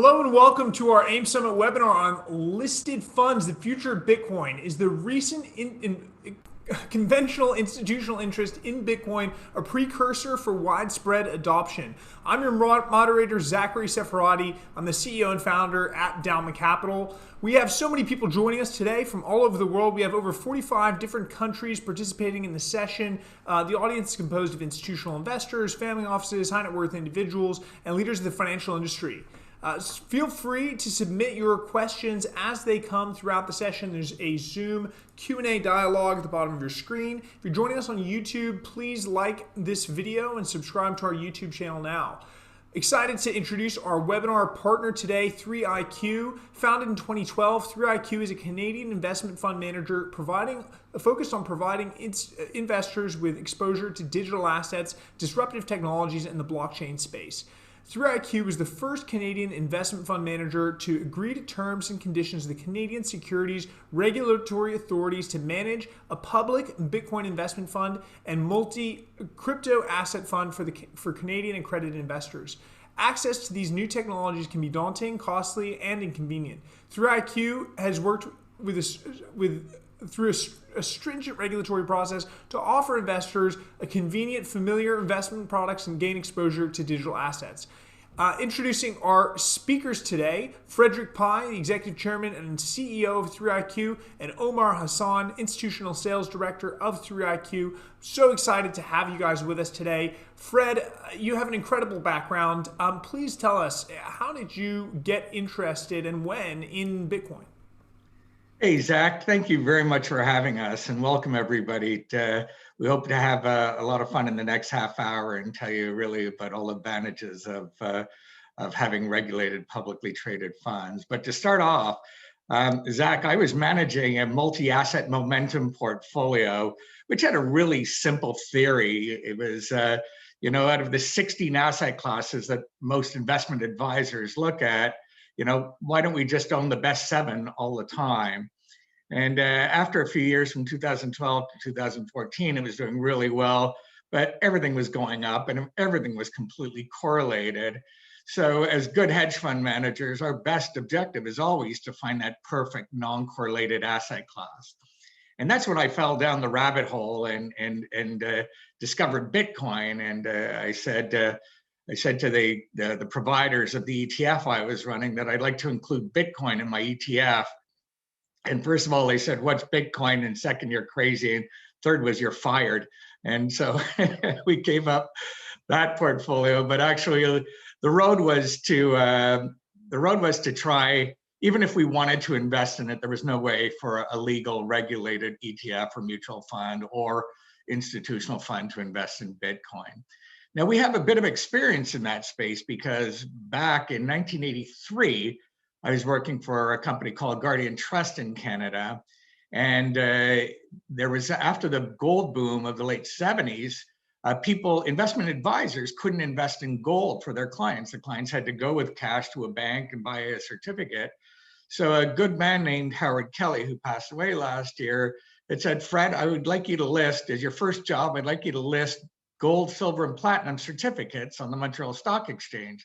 Hello and welcome to our AIM Summit webinar on listed funds. The future of Bitcoin. Is the recent conventional institutional interest in Bitcoin a precursor for widespread adoption? I'm your moderator, Zachary Sefaradi. I'm the CEO and founder at Dalma Capital. We have so many people joining us today from all over the world. We have over 45 different countries participating in the session. The audience is composed of institutional investors, family offices, high net worth individuals, and leaders of the financial industry. Feel free to submit your questions as they come throughout the session. There's a Zoom Q&A dialogue at the bottom of your screen. If you're joining us on YouTube, please like this video and subscribe to our YouTube channel now. Excited to introduce our webinar partner today, 3iQ. Founded in 2012, 3iQ is a Canadian investment fund manager focused on providing investors with exposure to digital assets, disruptive technologies, and the blockchain space. 3iQ was the first Canadian investment fund manager to agree to terms and conditions of the Canadian Securities Regulatory Authorities to manage a public Bitcoin investment fund and multi-crypto asset fund for Canadian accredited investors. Access to these new technologies can be daunting, costly, and inconvenient. 3iQ has worked through a stringent regulatory process to offer investors a convenient, familiar investment products and gain exposure to digital assets. Introducing our speakers today, Frederick Pai, the Executive Chairman and CEO of 3iQ, and Omar Hassan, Institutional Sales Director of 3iQ. So excited to have you guys with us today. Fred, you have an incredible background. Please tell us, how did you get interested and when in Bitcoin? Hey, Zach, thank you very much for having us and welcome everybody. We hope to have a lot of fun in the next half hour and tell you really about all the advantages of having regulated publicly traded funds. But to start off, Zach, I was managing a multi-asset momentum portfolio, which had a really simple theory. It was, out of the 16 asset classes that most investment advisors look at, why don't we just own the best 7 all the time? And after a few years from 2012 to 2014, it was doing really well, but everything was going up and everything was completely correlated. So as good hedge fund managers, our best objective is always to find that perfect non-correlated asset class. And that's when I fell down the rabbit hole and discovered Bitcoin. And I said to the providers of the ETF I was running that I'd like to include Bitcoin in my ETF. And first of all, they said, "What's Bitcoin?" And second, "You're crazy." And third was, "You're fired." And so we gave up that portfolio. But actually, the road was to try. Even if we wanted to invest in it, there was no way for a legal, regulated ETF or mutual fund or institutional fund to invest in Bitcoin. Now, we have a bit of experience in that space because back in 1983, I was working for a company called Guardian Trust in Canada. And there was, after the gold boom of the late 70s, investment advisors couldn't invest in gold for their clients. The clients had to go with cash to a bank and buy a certificate. So a good man named Howard Kelly, who passed away last year, had said, "Fred, I would like you to list, as your first job, I'd like you to list gold, silver, and platinum certificates on the Montreal Stock Exchange."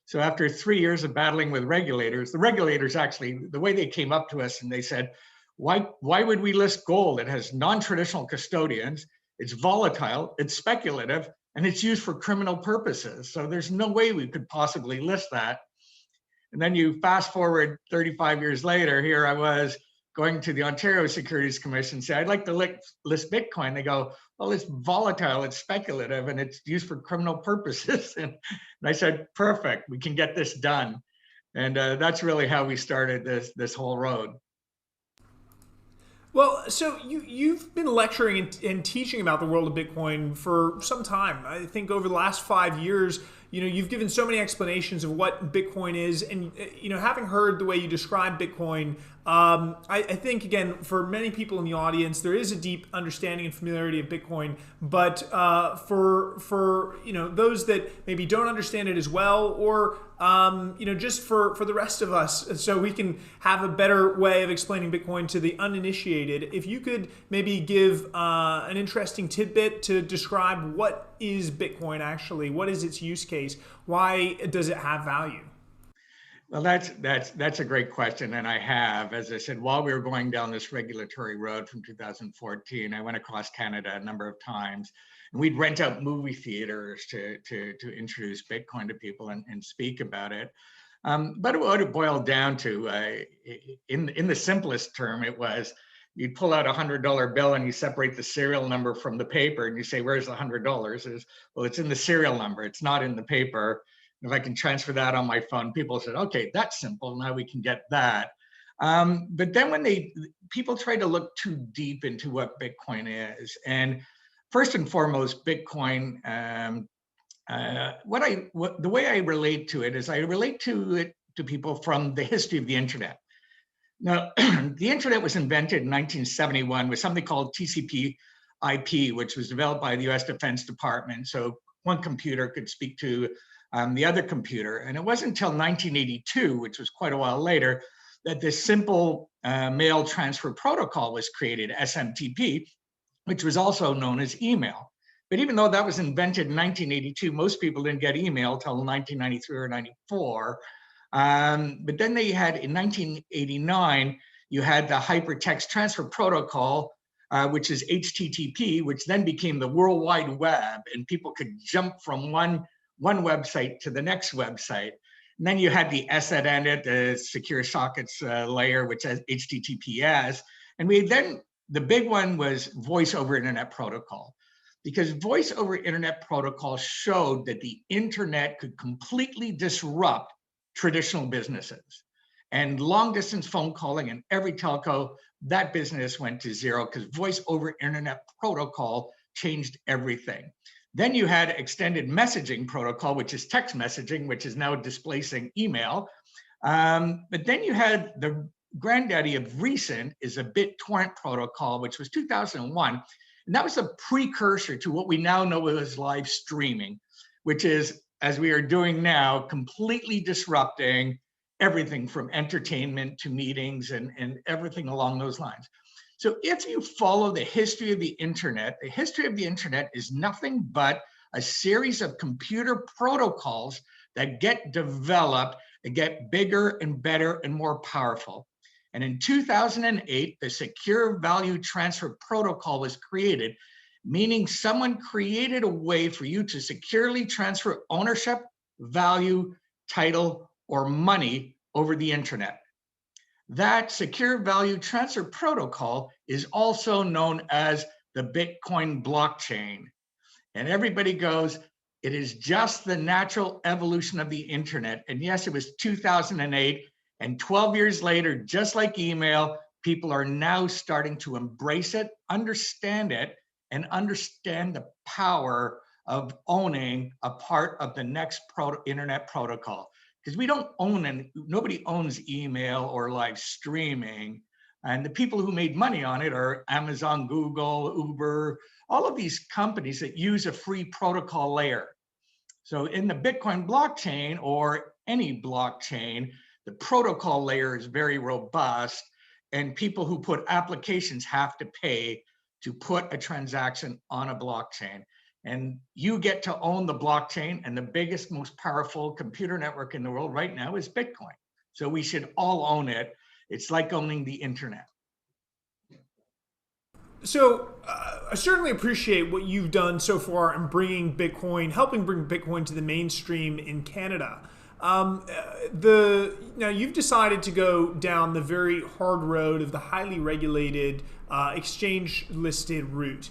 So after 3 years of battling with regulators, the regulators actually, the way they came up to us and they said, why would we list gold? It has non-traditional custodians, it's volatile, it's speculative, and it's used for criminal purposes. So there's no way we could possibly list that. And then you fast forward 35 years later, here I was going to the Ontario Securities Commission, say, "I'd like to list Bitcoin." They go, "Well, it's volatile, it's speculative, and it's used for criminal purposes." And I said, "Perfect, we can get this done." And that's really how we started this whole road. Well, so you've been lecturing and teaching about the world of Bitcoin for some time. I think over the last 5 years, you've given so many explanations of what Bitcoin is, and having heard the way you describe Bitcoin, I think again for many people in the audience, there is a deep understanding and familiarity of Bitcoin. But for those that maybe don't understand it as well, or just for the rest of us, so we can have a better way of explaining Bitcoin to the uninitiated, if you could maybe give an interesting tidbit to describe what is Bitcoin actually, what is its use case, why does it have value? Well, that's a great question, and I have, as I said, while we were going down this regulatory road from 2014, I went across Canada a number of times, and we'd rent out movie theaters to introduce Bitcoin to people and speak about it. But what it boiled down to, in the simplest term, it was you'd pull out $100 bill and you separate the serial number from the paper, and you say, "Where's the $100?" Is, well, it's in the serial number. It's not in the paper. If I can transfer that on my phone, people said, "Okay, that's simple. Now we can get that." But then when people try to look too deep into what Bitcoin is, and first and foremost, Bitcoin. The way I relate to it is I relate to it to people from the history of the internet. Now, the internet was invented in 1971 with something called TCP/IP, which was developed by the U.S. Defense Department. So one computer could speak to the other computer. And it wasn't until 1982, which was quite a while later, that this simple mail transfer protocol was created, SMTP, which was also known as email. But even though that was invented in 1982, most people didn't get email till 1993 or 94. But then they had, in 1989, you had the hypertext transfer protocol, which is HTTP, which then became the World Wide Web, and people could jump from one website to the next website. And then you had the SNET, the secure sockets layer, which has HTTPS. And the big one was voice over internet protocol, because voice over internet protocol showed that the internet could completely disrupt traditional businesses. And long distance phone calling and every telco, that business went to zero because voice over internet protocol changed everything. Then you had extended messaging protocol, which is text messaging, which is now displacing email. But then you had the granddaddy of recent is a BitTorrent protocol, which was 2001. And that was a precursor to what we now know as live streaming, which is, as we are doing now, completely disrupting everything from entertainment to meetings and everything along those lines. So if you follow the history of the internet is nothing but a series of computer protocols that get developed and get bigger and better and more powerful. And in 2008, the Secure Value Transfer Protocol was created, meaning someone created a way for you to securely transfer ownership, value, title, or money over the internet. That Secure Value Transfer Protocol is also known as the Bitcoin blockchain. And everybody goes, it is just the natural evolution of the internet. And yes, it was 2008. And 12 years later, just like email, people are now starting to embrace it, understand it, and understand the power of owning a part of the next internet protocol. Because we don't own nobody owns email or live streaming. And the people who made money on it are Amazon, Google, Uber, all of these companies that use a free protocol layer. So in the Bitcoin blockchain or any blockchain, the protocol layer is very robust, and people who put applications have to pay to put a transaction on a blockchain. And you get to own the blockchain, and the biggest, most powerful computer network in the world right now is Bitcoin. So we should all own it. It's like owning the internet. So I certainly appreciate what you've done so far in helping bring Bitcoin to the mainstream in Canada. Now you've decided to go down the very hard road of the highly regulated exchange-listed route.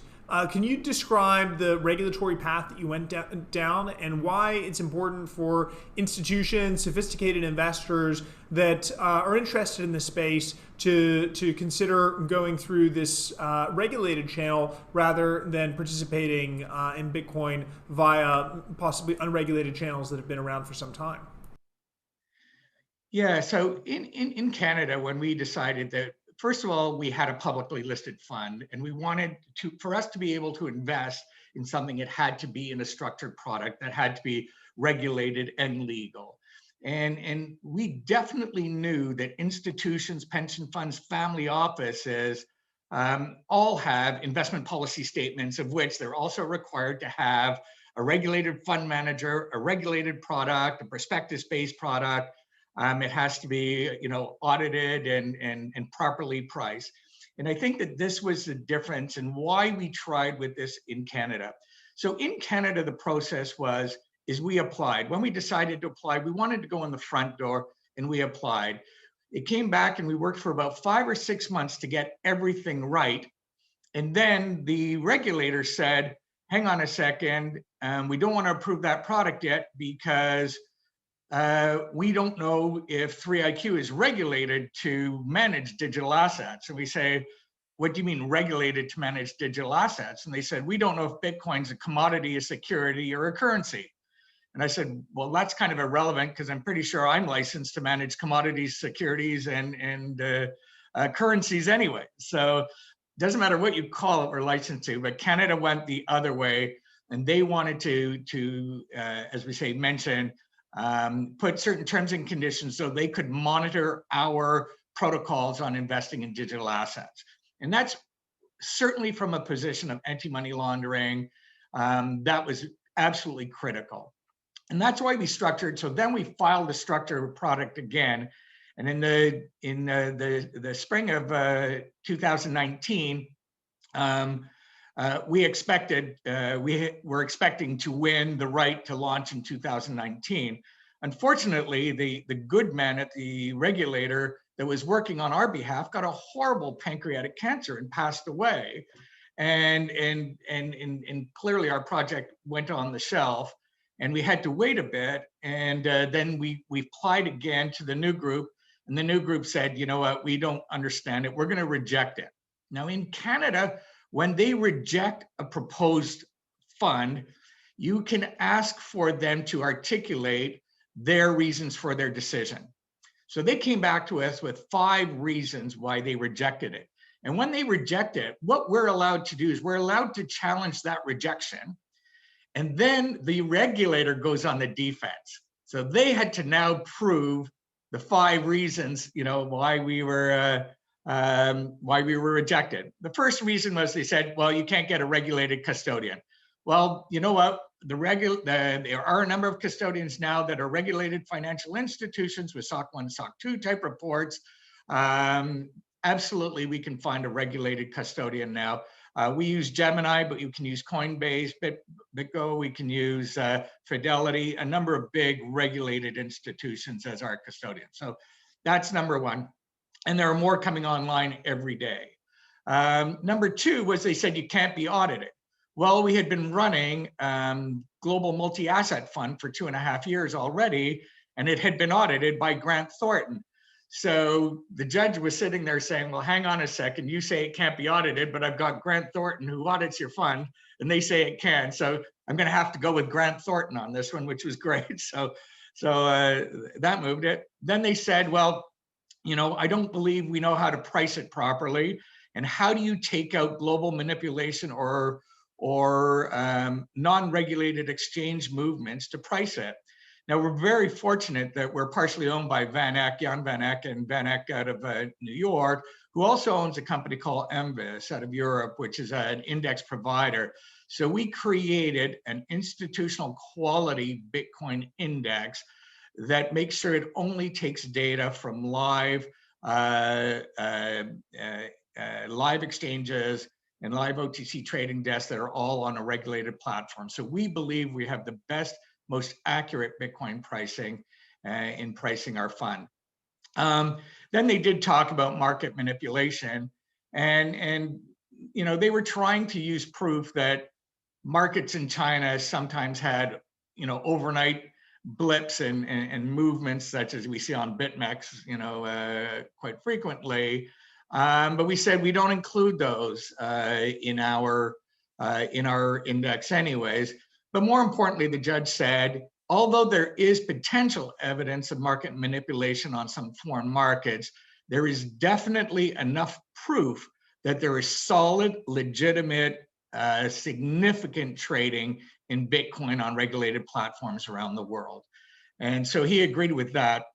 Can you describe the regulatory path that you went down and why it's important for institutions, sophisticated investors that are interested in this space to consider going through this regulated channel rather than participating in Bitcoin via possibly unregulated channels that have been around for some time? Yeah, so in Canada, when we decided that, first of all, we had a publicly listed fund, and we wanted for us to be able to invest in something, it had to be in a structured product that had to be regulated and legal. And we definitely knew that institutions, pension funds, family offices all have investment policy statements, of which they're also required to have a regulated fund manager, a regulated product, a prospectus-based product, It has to be, audited and properly priced. And I think that this was the difference and why we tried with this in Canada. So in Canada, the process is we applied. When we decided to apply, we wanted to go in the front door, and we applied. It came back, and we worked for about 5 or 6 months to get everything right. And then the regulator said, hang on a second, we don't want to approve that product yet because we don't know if 3IQ is regulated to manage digital assets. And we say, what do you mean regulated to manage digital assets? And they said, we don't know if Bitcoin's a commodity, a security, or a currency. And I said, well, that's kind of irrelevant because I'm pretty sure I'm licensed to manage commodities, securities, and currencies anyway. So it doesn't matter what you call it, we're licensed to. But Canada went the other way, and they wanted to as we say, mention, put certain terms and conditions so they could monitor our protocols on investing in digital assets. And that's certainly from a position of anti-money laundering. That was absolutely critical. And that's why we structured. So then we filed the structured product again. And in the spring of 2019, we were expecting to win the right to launch in 2019. Unfortunately, the good man at the regulator that was working on our behalf got a horrible pancreatic cancer and passed away. And clearly our project went on the shelf, and we had to wait a bit. And then we applied again to the new group, and the new group said, you know what, we don't understand it. We're going to reject it. Now in Canada, when they reject a proposed fund, you can ask for them to articulate their reasons for their decision. So they came back to us with 5 reasons why they rejected it. And when they reject it, what we're allowed to do is we're allowed to challenge that rejection. And then the regulator goes on the defense. So they had to now prove the 5 reasons, why we were rejected. The first reason was they said, well, you can't get a regulated custodian. Well, you know what? There are a number of custodians now that are regulated financial institutions with SOC 1, SOC 2 type reports. Absolutely, we can find a regulated custodian now. We use Gemini, but you can use Coinbase, BitGo, we can use Fidelity, a number of big regulated institutions as our custodian. So that's number 1. And there are more coming online every day. Number 2 was they said you can't be audited. Well, we had been running Global Multi-Asset Fund for 2.5 years already, and it had been audited by Grant Thornton. So the judge was sitting there saying, well, hang on a second, you say it can't be audited, but I've got Grant Thornton who audits your fund, and they say it can. So I'm going to have to go with Grant Thornton on this one, which was great. So that moved it. Then they said, well, I don't believe we know how to price it properly. And how do you take out global manipulation or non-regulated exchange movements to price it? Now, we're very fortunate that we're partially owned by Jan Van Eck and Van Eck out of New York, who also owns a company called MVIS out of Europe, which is an index provider. So we created an institutional quality Bitcoin index that makes sure it only takes data from live exchanges and live OTC trading desks that are all on a regulated platform. So we believe we have the best, most accurate Bitcoin pricing in pricing our fund. Then they did talk about market manipulation, and they were trying to use proof that markets in China sometimes had overnight blips and movements such as we see on BitMEX quite frequently. But we said we don't include those in our index anyways. But more importantly, the judge said, although there is potential evidence of market manipulation on some foreign markets, there is definitely enough proof that there is solid, legitimate, significant trading in Bitcoin on regulated platforms around the world. And so he agreed with that.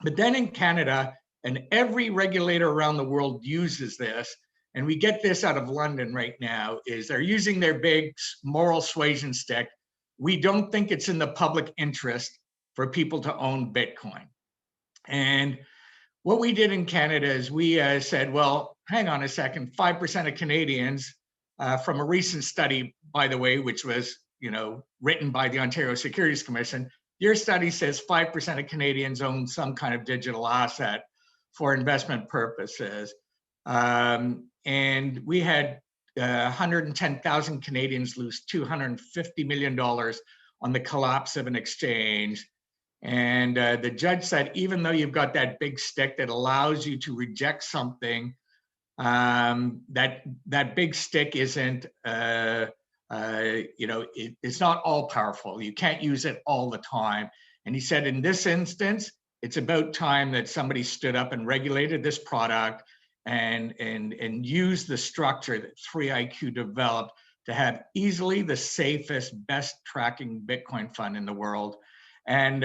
But then in Canada, and every regulator around the world uses this, and we get this out of London right now, is they're using their big moral suasion stick. We don't think it's in the public interest for people to own Bitcoin. And what we did in Canada is we said, well, hang on a second, 5% of Canadians, from a recent study, by the way, which was written by the Ontario Securities Commission, your study says 5% of Canadians own some kind of digital asset for investment purposes. And we had 110,000 Canadians lose $250 million on the collapse of an exchange. And the judge said, even though you've got that big stick that allows you to reject something, that big stick isn't, it's not all powerful. You can't use it all the time. And he said, in this instance, it's about time that somebody stood up and regulated this product and used the structure that 3IQ developed to have easily the safest, best tracking Bitcoin fund in the world. And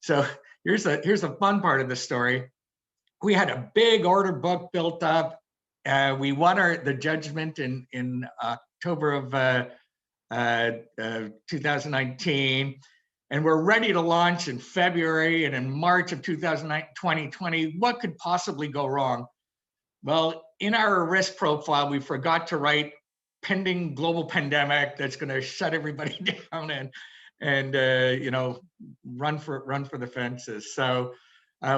so here's a fun part of the story. We had a big order book built up. We won the judgment in October of 2019, and we're ready to launch in February. And in March of 2020, what could possibly go wrong? Well, in our risk profile, we forgot to write pending global pandemic that's going to shut everybody down and run for the fences. So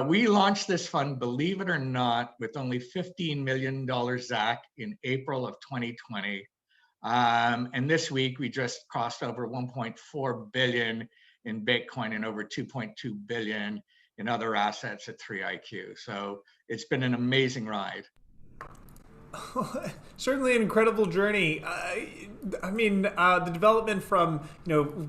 we launched this fund, believe it or not, with only $15 million, Zach, in April of 2020. And this week we just crossed over 1.4 billion in Bitcoin and over 2.2 billion in other assets at 3IQ. So it's been an amazing ride. Certainly an incredible journey. I mean, the development from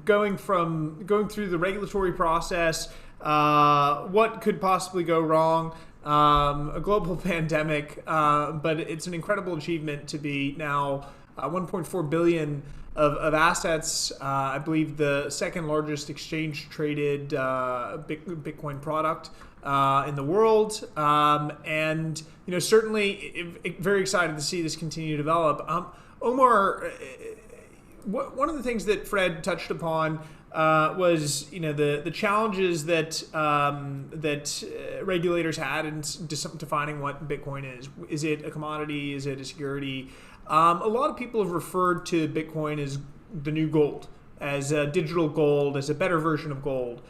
going through the regulatory process, what could possibly go wrong, a global pandemic, but it's an incredible achievement to be now 1.4 billion of assets. I believe the second largest exchange traded Bitcoin product in the world, and certainly very excited to see this continue to develop. Omar, one of the things that Fred touched upon was the challenges that regulators had in defining what Bitcoin is. Is it a commodity? Is it a security? A lot of people have referred to Bitcoin as the new gold, as a digital gold, as a better version of gold.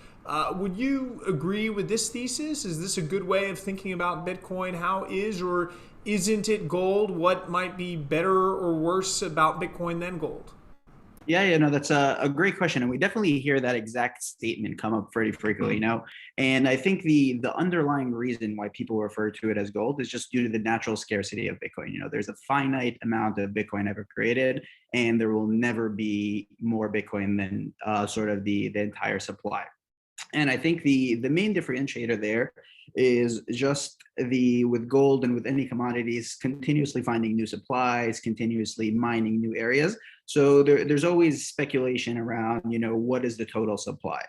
Would you agree with this thesis? Is this a good way of thinking about Bitcoin? How is or isn't it gold? What might be better or worse about Bitcoin than gold? Yeah, that's a great question. And we definitely hear that exact statement come up pretty frequently, And I think the underlying reason why people refer to it as gold is just due to the natural scarcity of Bitcoin. There's a finite amount of Bitcoin ever created, and there will never be more Bitcoin than sort of the entire supply. And I think the main differentiator there is just with gold and with any commodities, continuously finding new supplies, continuously mining new areas. So there's always speculation around, what is the total supply?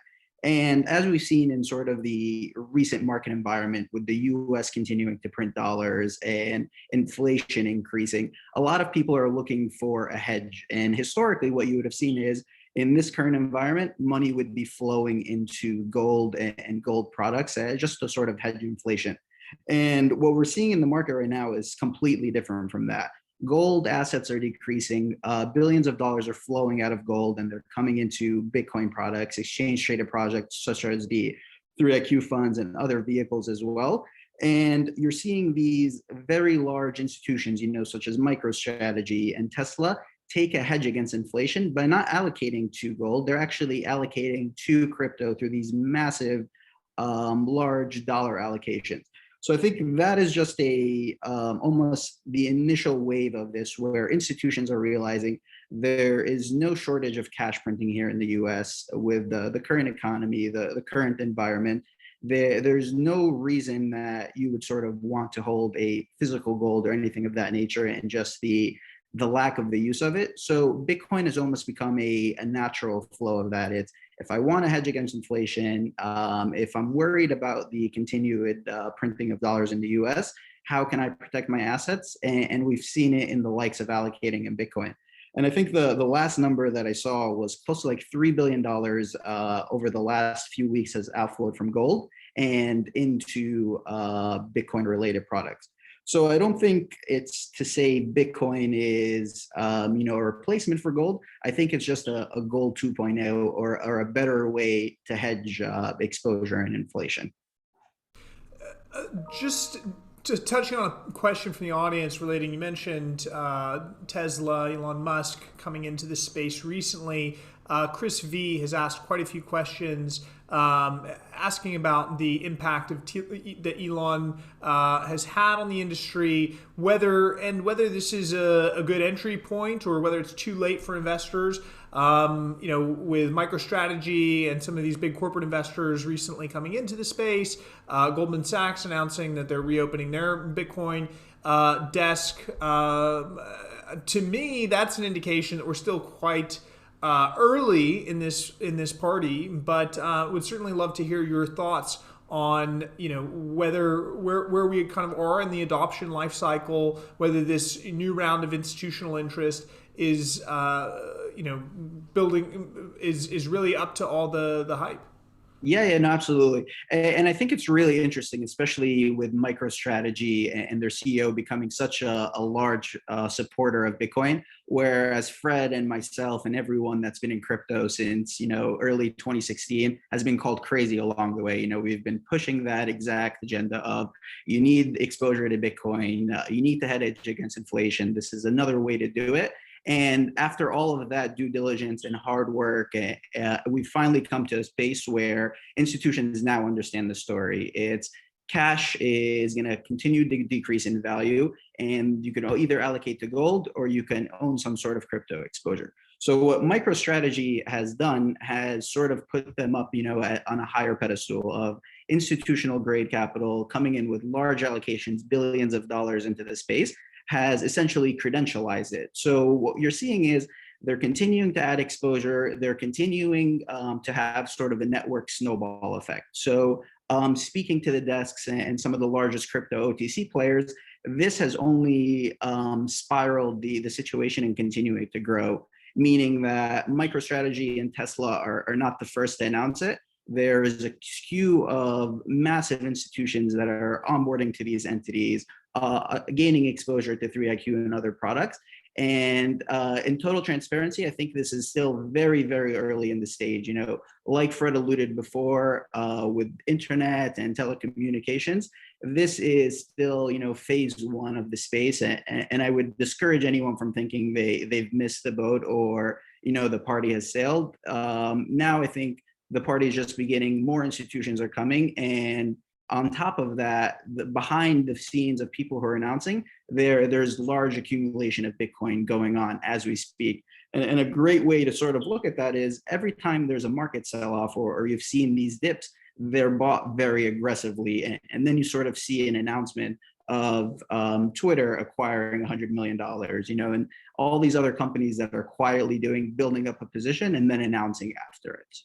And as we've seen in sort of the recent market environment with the US continuing to print dollars and inflation increasing, a lot of people are looking for a hedge. And historically, what you would have seen is in this current environment, money would be flowing into gold and gold products just to sort of hedge inflation. And what we're seeing in the market right now is completely different from that. Gold assets are decreasing. Billions of dollars are flowing out of gold, and they're coming into Bitcoin products, exchange traded projects such as the 3IQ funds and other vehicles as well. And you're seeing these very large institutions, such as MicroStrategy and Tesla, take a hedge against inflation by not allocating to gold. They're actually allocating to crypto through these massive, large dollar allocations. So I think that is just almost the initial wave of this, where institutions are realizing there is no shortage of cash printing here in the US with the current economy, the current environment. There's no reason that you would sort of want to hold a physical gold or anything of that nature, and just the lack of the use of it. So Bitcoin has almost become a natural flow of that. It's, if I want to hedge against inflation, if I'm worried about the continued printing of dollars in the US, how can I protect my assets? And we've seen it in the likes of allocating in Bitcoin. And I think the last number that I saw was close to like $3 billion over the last few weeks has outflowed from gold. and into Bitcoin related products. So I don't think it's to say Bitcoin is, a replacement for gold. I think it's just a gold 2.0 or a better way to hedge exposure and inflation. Just touching on a question from the audience relating, you mentioned Tesla, Elon Musk coming into this space recently. Chris V has asked quite a few questions asking about the impact that Elon has had on the industry, whether this is a good entry point or whether it's too late for investors. With MicroStrategy and some of these big corporate investors recently coming into the space, Goldman Sachs announcing that they're reopening their Bitcoin desk. To me, that's an indication that we're still quite early in this party, but would certainly love to hear your thoughts on where we kind of are in the adoption life cycle, whether this new round of institutional interest is building is really up to all the hype. Yeah, no, absolutely. And I think it's really interesting, especially with MicroStrategy and their CEO becoming such a large supporter of Bitcoin, whereas Fred and myself and everyone that's been in crypto since, early 2016 has been called crazy along the way. We've been pushing that exact agenda of you need exposure to Bitcoin, you need to hedge against inflation. This is another way to do it. And after all of that due diligence and hard work, we finally come to a space where institutions now understand the story. It's cash is going to continue to decrease in value, and you can either allocate to gold or you can own some sort of crypto exposure. So what MicroStrategy has done has sort of put them up, on a higher pedestal of institutional grade capital coming in with large allocations, billions of dollars into the space, has essentially credentialized it. So what you're seeing is they're continuing to add exposure. They're continuing to have sort of a network snowball effect. So speaking to the desks and some of the largest crypto OTC players, this has only spiraled the situation and continuing to grow, meaning that MicroStrategy and Tesla are not the first to announce it. There is a queue of massive institutions that are onboarding to these entities, gaining exposure to 3iQ and other products. And in total transparency, I think this is still very, very early in the stage. Like Fred alluded before, with internet and telecommunications, this is still, phase one of the space. And I would discourage anyone from thinking they've missed the boat or, the party has sailed. Now I think the party is just beginning, more institutions are coming, and on top of that, behind the scenes of people who are announcing, there's large accumulation of Bitcoin going on as we speak. And a great way to sort of look at that is every time there's a market sell-off or you've seen these dips, they're bought very aggressively. And then you sort of see an announcement of Twitter acquiring $100 million, and all these other companies that are quietly building up a position and then announcing after it.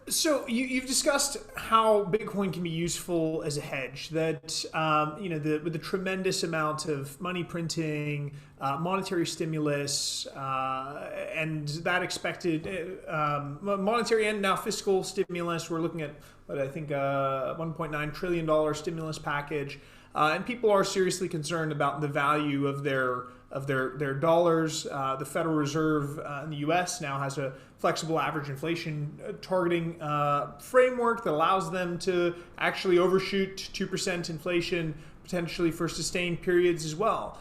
So you've discussed how Bitcoin can be useful as a hedge. That with the tremendous amount of money printing, monetary stimulus, and that expected monetary and now fiscal stimulus. We're looking at what I think $1.9 trillion stimulus package, and people are seriously concerned about the value of their dollars. The Federal Reserve in the U.S. now has a flexible average inflation targeting framework that allows them to actually overshoot 2% inflation potentially for sustained periods as well.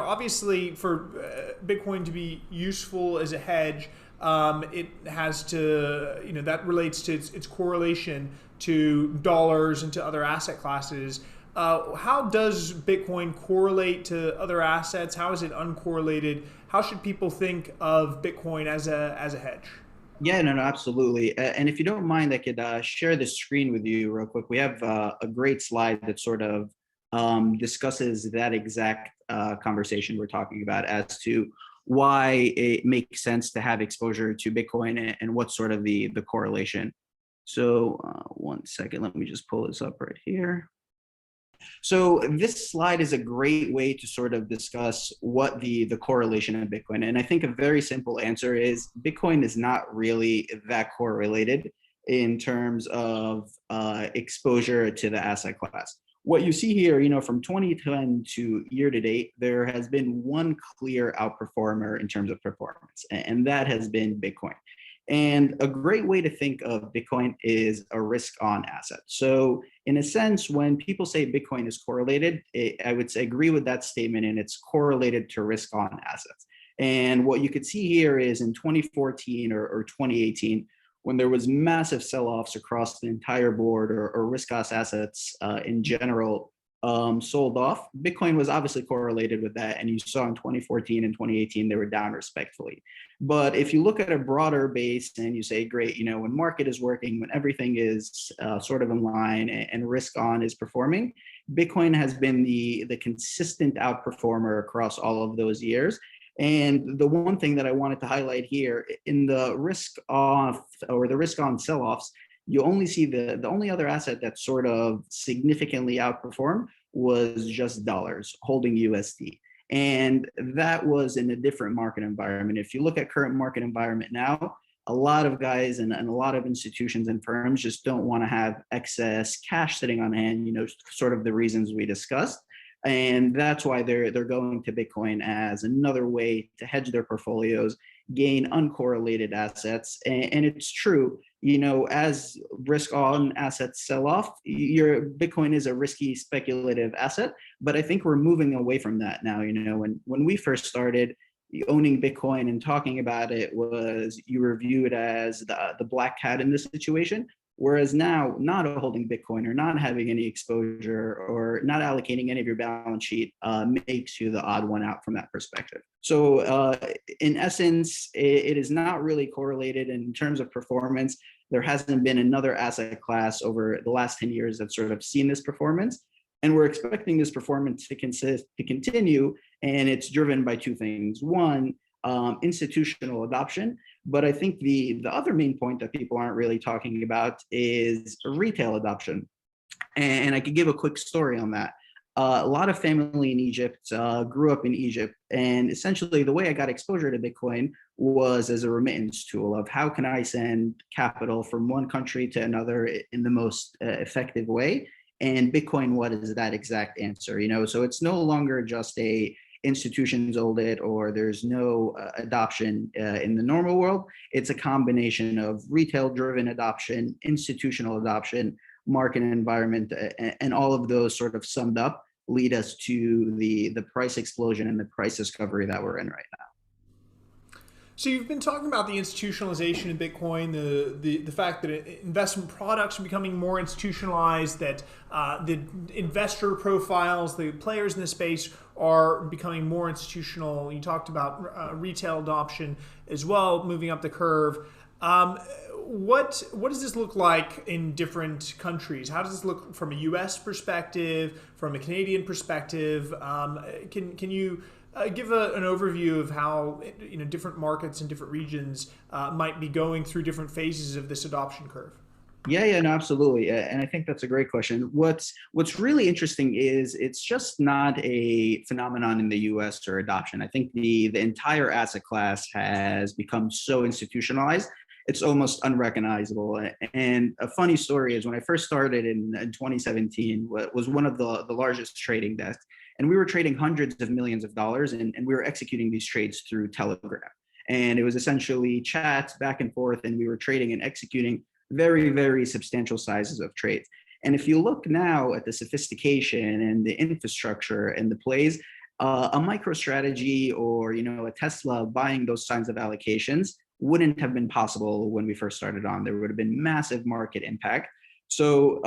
Obviously for Bitcoin to be useful as a hedge, it has to, that relates to its correlation to dollars and to other asset classes. How does Bitcoin correlate to other assets? How is it uncorrelated? How should people think of Bitcoin as a hedge? Yeah, no, absolutely. And if you don't mind, I could share the screen with you real quick. We have a great slide that sort of discusses that exact conversation we're talking about as to why it makes sense to have exposure to Bitcoin and what's sort of the correlation. So 1 second, let me just pull this up right here. So this slide is a great way to sort of discuss what the correlation of Bitcoin. And I think a very simple answer is Bitcoin is not really that correlated in terms of exposure to the asset class. What you see here, from 2010 to year to date, there has been one clear outperformer in terms of performance, and that has been Bitcoin. And a great way to think of Bitcoin is a risk on asset. So in a sense, when people say Bitcoin is correlated, I would say agree with that statement, and it's correlated to risk on assets. And what you could see here is in 2014 or 2018, when there was massive sell-offs across the entire board, or risk-off assets in general sold off, Bitcoin was obviously correlated with that. And you saw in 2014 and 2018, they were down respectfully. But if you look at a broader base and you say, great, when market is working, when everything is sort of in line and risk on is performing, Bitcoin has been the consistent outperformer across all of those years. And the one thing that I wanted to highlight here, in the risk off or the risk on sell-offs, you only see the only other asset that sort of significantly outperformed was just dollars, holding USD. And that was in a different market environment. If you look at current market environment now, a lot of guys and a lot of institutions and firms just don't want to have excess cash sitting on hand, sort of the reasons we discussed. And that's why they're going to Bitcoin as another way to hedge their portfolios, gain uncorrelated assets. And it's true, as risk on assets sell off, your Bitcoin is a risky speculative asset. But I think we're moving away from that now. When we first started owning Bitcoin and talking about it, was you were viewed as the black cat in this situation. Whereas now, not holding Bitcoin or not having any exposure or not allocating any of your balance sheet makes you the odd one out from that perspective. So in essence, it is not really correlated in terms of performance. There hasn't been another asset class over the last 10 years that's sort of seen this performance. And we're expecting this performance to continue. And it's driven by two things. One, institutional adoption. But I think the other main point that people aren't really talking about is retail adoption. And I could give a quick story on that. A lot of family in Egypt grew up in Egypt. And essentially the way I got exposure to Bitcoin was as a remittance tool of how can I send capital from one country to another in the most effective way. And Bitcoin, what is that exact answer? So it's no longer just institutions hold it, or there's no adoption in the normal world. It's a combination of retail-driven adoption, institutional adoption, market environment, and all of those sort of summed up lead us to the price explosion and the price discovery that we're in right now. So you've been talking about the institutionalization of Bitcoin, the fact that investment products are becoming more institutionalized, that the investor profiles, the players in the space are becoming more institutional. You talked about retail adoption as well, moving up the curve. What does this look like in different countries? How does this look from a U.S. perspective, from a Canadian perspective? Can you give an overview of how different markets and different regions might be going through different phases of this adoption curve? Yeah, no, absolutely. And I think that's a great question. What's really interesting is it's just not a phenomenon in the US or adoption. I think the entire asset class has become so institutionalized, it's almost unrecognizable. And a funny story is when I first started in 2017, was one of the largest trading desks. And we were trading hundreds of millions of dollars, and we were executing these trades through Telegram. And it was essentially chats back and forth, and we were trading and executing very, very substantial sizes of trades. And if you look now at the sophistication and the infrastructure and the plays, a MicroStrategy or a Tesla buying those kinds of allocations wouldn't have been possible when we first started on. There would have been massive market impact. So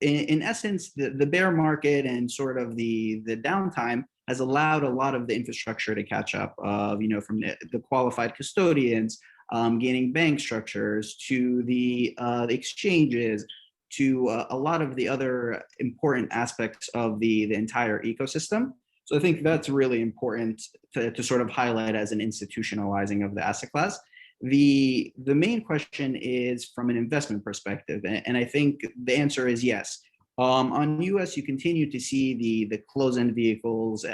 in essence, the bear market and sort of the downtime has allowed a lot of the infrastructure to catch up of, from the qualified custodians, gaining bank structures to the exchanges, to a lot of the other important aspects of the entire ecosystem. So I think that's really important to sort of highlight as an institutionalizing of the asset class. The main question is from an investment perspective, and I think the answer is yes. On US, you continue to see the closed-end vehicles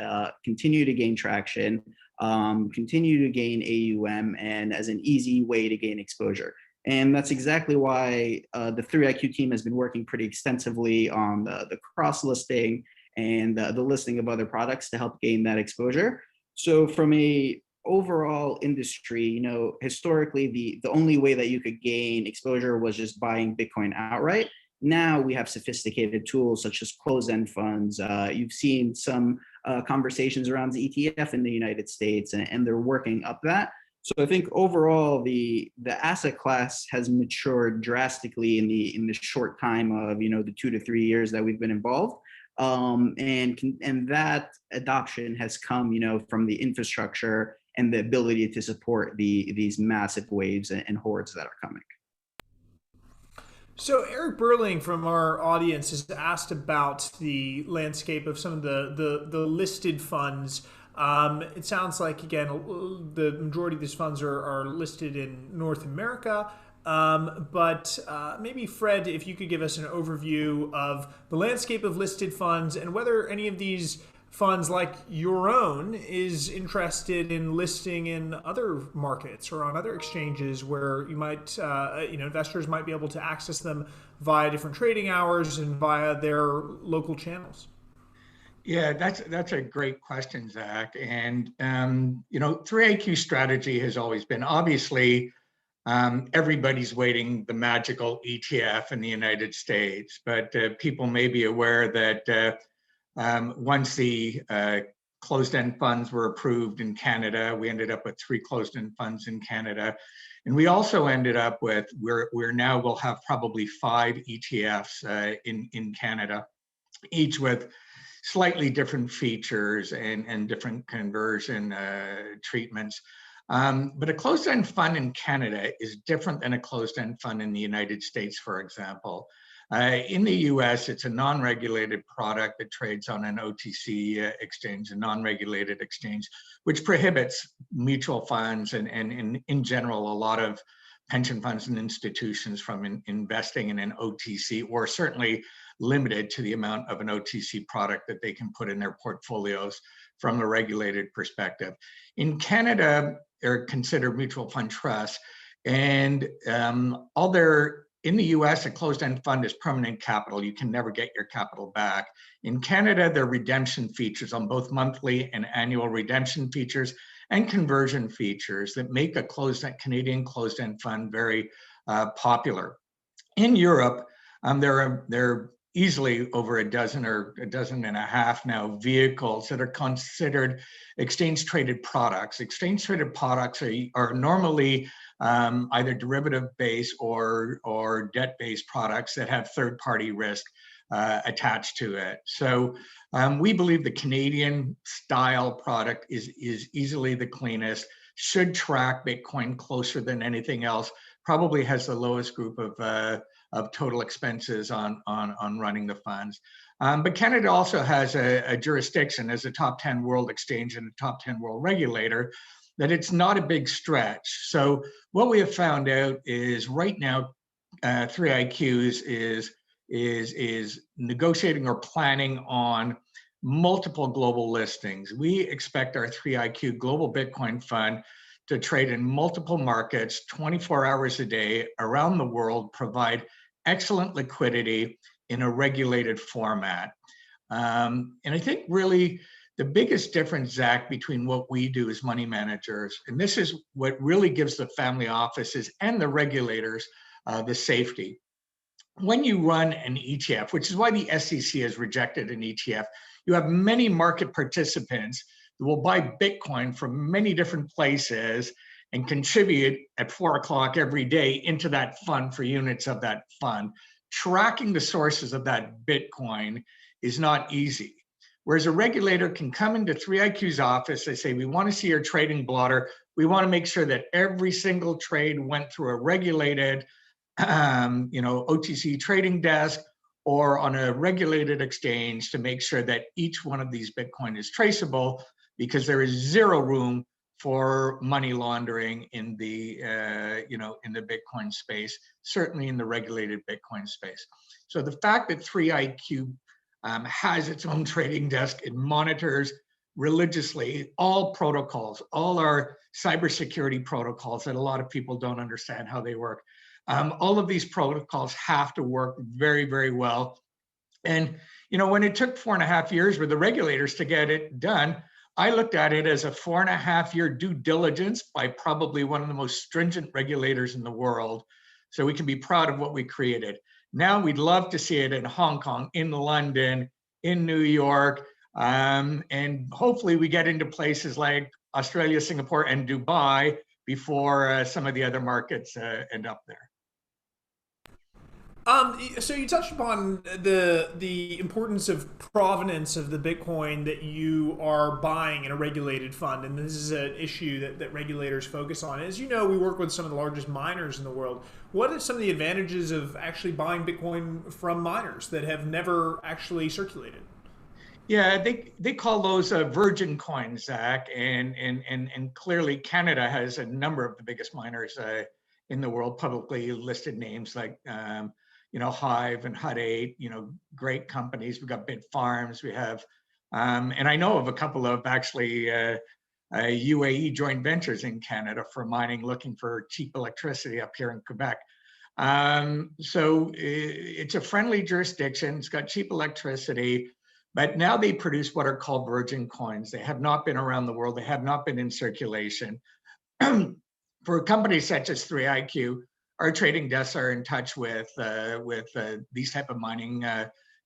continue to gain traction, continue to gain AUM, and as an easy way to gain exposure. And that's exactly why the 3IQ team has been working pretty extensively on the cross-listing and the listing of other products to help gain that exposure. So from a overall industry, you know, historically, the only way that you could gain exposure was just buying Bitcoin outright. Now we have sophisticated tools such as closed-end funds. You've seen some conversations around the ETF in the United States, and they're working up that. So I think overall the asset class has matured drastically in the short time of, you know, the 2 to 3 years that we've been involved, and that adoption has come, you know, from the infrastructure and the ability to support these massive waves and hordes that are coming. So Eric Burling from our audience has asked about the landscape of some of the listed funds. It sounds like, again, the majority of these funds are listed in North America. But maybe Fred, if you could give us an overview of the landscape of listed funds and whether any of these funds like your own is interested in listing in other markets or on other exchanges where you might, investors might be able to access them via different trading hours and via their local channels. Yeah, that's a great question, Zach. And 3IQ strategy has always been, obviously, everybody's waiting the magical ETF in the United States, but people may be aware that once the closed-end funds were approved in Canada, we ended up with 3 closed-end funds in Canada. And we also ended up with, we're now will have probably 5 ETFs in Canada, each with slightly different features and different conversion treatments. But a closed-end fund in Canada is different than a closed-end fund in the United States, for example. In the US, it's a non-regulated product that trades on an OTC exchange, a non-regulated exchange, which prohibits mutual funds and in general, a lot of pension funds and institutions from investing in an OTC, or certainly limited to the amount of an OTC product that they can put in their portfolios from a regulated perspective. In Canada, they're considered mutual fund trusts, and in the US, a closed-end fund is permanent capital. You can never get your capital back. In Canada, there are redemption features on both monthly and annual redemption features and conversion features that make a Canadian closed-end fund very popular. In Europe, there are easily over a dozen or a dozen and a half now vehicles that are considered exchange-traded products. Exchange-traded products are normally either derivative-based or debt-based products that have third-party risk attached to it. So we believe the Canadian style product is easily the cleanest, should track Bitcoin closer than anything else, probably has the lowest group of total expenses on running the funds. But Canada also has a jurisdiction as a top 10 world exchange and a top 10 world regulator, that it's not a big stretch. So what we have found out is right now, 3IQs is negotiating or planning on multiple global listings. We expect our 3IQ Global Bitcoin Fund to trade in multiple markets 24 hours a day around the world, provide excellent liquidity in a regulated format. And I think really the biggest difference, Zach, between what we do as money managers, and this is what really gives the family offices and the regulators the safety. When you run an ETF, which is why the SEC has rejected an ETF, you have many market participants who will buy Bitcoin from many different places and contribute at 4 o'clock every day into that fund for units of that fund. Tracking the sources of that Bitcoin is not easy. Whereas a regulator can come into 3IQ's office, they say, we want to see your trading blotter. We want to make sure that every single trade went through a regulated OTC trading desk or on a regulated exchange to make sure that each one of these Bitcoin is traceable, because there is zero room for money laundering in the in the Bitcoin space, certainly in the regulated Bitcoin space. So the fact that 3iQ has its own trading desk, it monitors religiously all protocols, all our cybersecurity protocols that a lot of people don't understand how they work. All of these protocols have to work very, very well. And when it took 4.5 years for the regulators to get it done, I looked at it as a 4.5-year due diligence by probably one of the most stringent regulators in the world. So we can be proud of what we created. Now we'd love to see it in Hong Kong, in London, in New York, and hopefully we get into places like Australia, Singapore, and Dubai before some of the other markets end up there. So you touched upon the importance of provenance of the Bitcoin that you are buying in a regulated fund, and this is an issue that regulators focus on. As you know, we work with some of the largest miners in the world. What are some of the advantages of actually buying Bitcoin from miners that have never actually circulated? Yeah, they call those virgin coins, Zach, and clearly Canada has a number of the biggest miners in the world, publicly listed names like Hive and Hut 8, great companies. We've got Bitfarms, we have, and I know of a couple of actually UAE joint ventures in Canada for mining, looking for cheap electricity up here in Quebec. So it's a friendly jurisdiction, it's got cheap electricity, but now they produce what are called virgin coins. They have not been around the world, they have not been in circulation. For companies such as 3iQ, our trading desks are in touch with these type of mining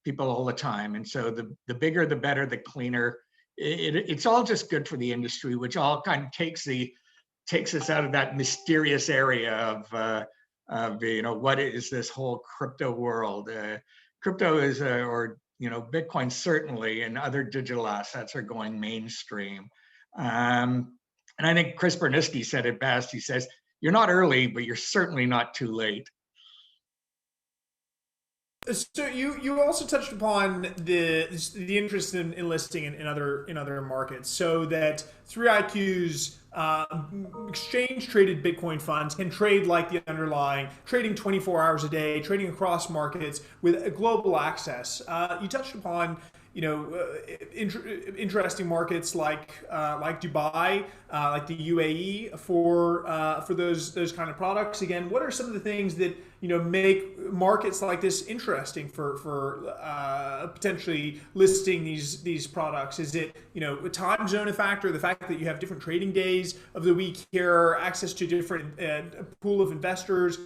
people all the time. And so the bigger, the better, the cleaner. It's all just good for the industry, which all kind of takes us out of that mysterious area of what is this whole crypto world. Crypto is, Bitcoin certainly, and other digital assets are going mainstream. And I think Chris Bernisky said it best. He says, "You're not early, but you're certainly not too late." So you also touched upon the interest in listing in other markets, so that 3iQ's exchange traded Bitcoin funds can trade like the underlying, trading 24 hours a day, trading across markets with global access. You touched upon interesting markets like Dubai, like the UAE for those kind of products. Again, what are some of the things that make markets like this interesting for potentially listing these products? Is it a time zone factor, the fact that you have different trading days of the week here, access to different pool of investors?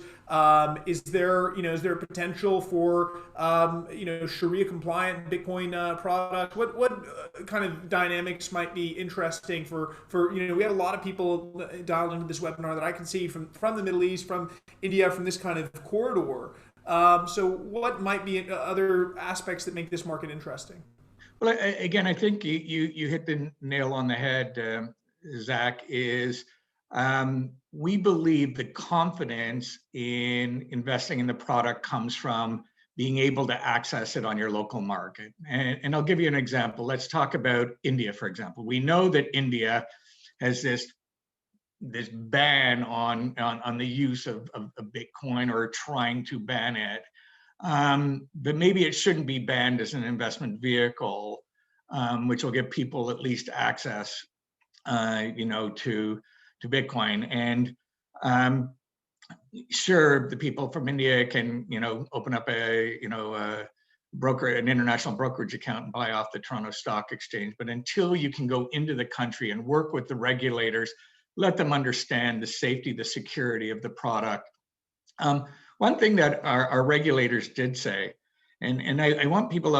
Is there a potential for Sharia compliant Bitcoin product? What kind of dynamics might be interesting for we have a lot of people dialed into this webinar that I can see from the Middle East, from India, from this kind of corridor. So what might be other aspects that make this market interesting? Well, again, I think you hit the nail on the head, Zach, is we believe the confidence in investing in the product comes from being able to access it on your local market. And I'll give you an example. Let's talk about India, for example. We know that India has this ban on the use of Bitcoin, or trying to ban it. But maybe it shouldn't be banned as an investment vehicle, which will give people at least access, to Bitcoin. And sure, the people from India can, open up an international brokerage account and buy off the Toronto Stock Exchange. But until you can go into the country and work with the regulators, let them understand the safety, the security of the product. One thing that our regulators did say, and I want people,